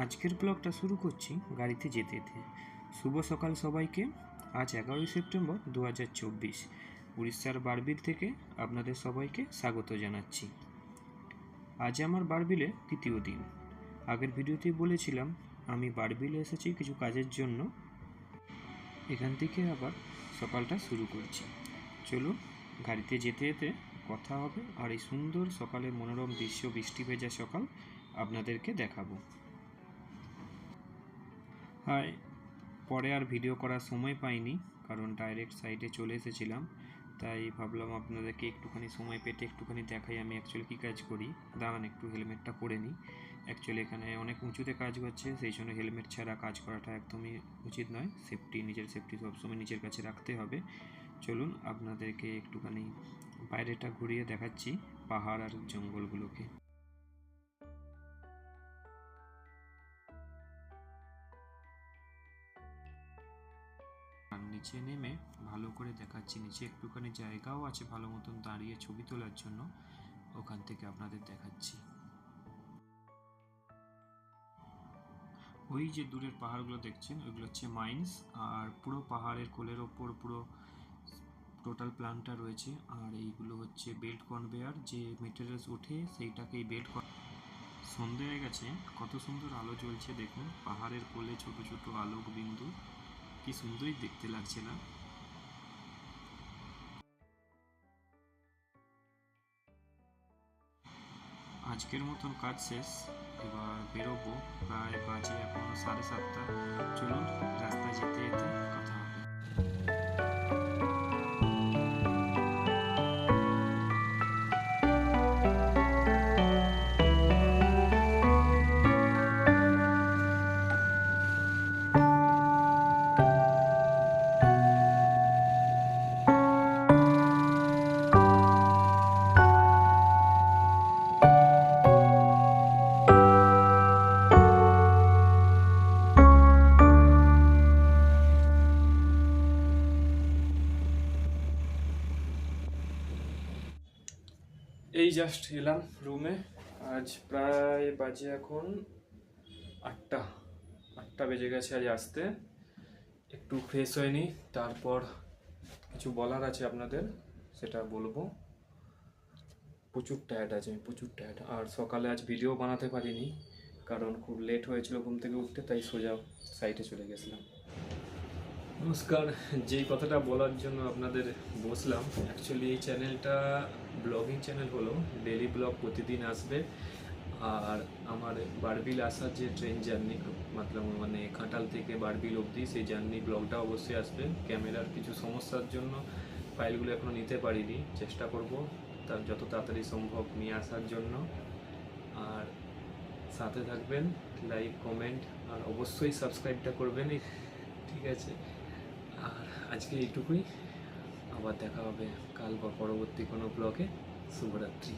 আজকের ব্লগটা শুরু করছি গাড়িতে যেতে যেতে। শুভ সকাল সবাইকে। আজ 11ই সেপ্টেম্বর 2024, উড়িষ্যার বারবিল থেকে আপনাদের সবাইকে স্বাগত জানাচ্ছি। আজ আমার বারবিলে তৃতীয় দিন। আগের ভিডিওতেই বলেছিলাম আমি বারবিলে এসেছি কিছু কাজের জন্য। এখান থেকে আবার সকালটা শুরু করছি। চলুন গাড়িতে যেতে যেতে কথা হবে আর এই সুন্দর সকালের মনোরম দৃশ্য, বৃষ্টি ভেজা সকাল আপনাদেরকে দেখাবো। হাই, পরে আর ভিডিও করার সময় পাইনি কারণ ডাইরেক্ট সাইডে চলে এসেছিলাম, তাই ভাবলাম আপনাদেরকে একটুখানি সময় পেতে একটুখানি দেখাই আমি অ্যাকচুয়ালি কী কাজ করি। দাঁড়ান একটু হেলমেটটা পরে নিই। অ্যাকচুয়ালি এখানে অনেক উঁচুতে কাজ হচ্ছে, সেই জন্য হেলমেট ছাড়া কাজ করাটা একদমই উচিত নয়। নিজের সেফটি সবসময় নিজের কাছে রাখতে হবে। চলুন আপনাদেরকে একটুখানি বাইরেটা ঘুরিয়ে দেখাচ্ছি, পাহাড় আর জঙ্গলগুলোকে। আর নিচে নেমে ভালো করে দেখাচ্ছি, নিচে একটুখানি জায়গাও আছে ভালো মতন দাঁড়িয়ে ছবি তোলার জন্য, ওখান থেকে আপনাদের দেখাচ্ছি। ওই যে দূরের পাহাড়গুলো দেখছেন ওইগুলো হচ্ছে মাইন্স, আর পুরো পাহাড়ের কোলের ওপর পুরো টোটাল প্ল্যানটা রয়েছে। আর এইগুলো হচ্ছে বেল্ট কনভেয়ার, যে মেটেরিয়ালস ওঠে সেইটাকেই বেল্ট। সন্ধে হয়ে গেছে, কত সুন্দর আলো জ্বলছে দেখুন, পাহাড়ের কোলে ছোট ছোট আলোক বিন্দু, কি সুন্দরই দেখতে লাগছে না? আজকের মতন কাজ শেষ, এবার বেরোবো। প্রায় বাজে এখন 7:30। চলুন রাস্তায় যেতে যেতে কথা হবে। এই জাস্ট এলাম রুমে। আজ প্রায় বাজে এখন 8টা বেজে গেছে আজ আসতে। একটু ফ্রেশ হয়নি, তারপর কিছু বলার আছে আপনাদের, সেটা বলবো। প্রচুর টায়ার্ড আছে, প্রচুর টায়ার্ড। আর সকালে আজ ভিডিও বানাতে পারিনি কারণ খুব লেট হয়েছিল ঘুম থেকে উঠতে, তাই সোজা সাইটে চলে গেছিলাম। নমস্কার। যেই কথাটা বলার জন্য আপনাদের বসলাম, অ্যাকচুয়ালি এই চ্যানেলটা ব্লগিং চ্যানেল হলো, ডেলি ব্লগ প্রতিদিন আসবে। আর আমার বারবিল আসার যে ট্রেন জার্নি, মানে খাটাল থেকে বারবিল অবধি, সেই জার্নি ব্লগটা অবশ্যই আসবে। ক্যামেরার কিছু সমস্যার জন্য ফাইলগুলো এখনও নিতে পারিনি, চেষ্টা করব তার যত তাড়াতাড়ি সম্ভব নিয়ে আসার জন্য। আর সাথে থাকবেন, লাইক কমেন্ট আর অবশ্যই সাবস্ক্রাইবটা করবেন, ঠিক আছে? আর আজকে এইটুকুই, আবার দেখা হবে কাল বা পরবর্তী কোনো ব্লগে। শুভরাত্রি।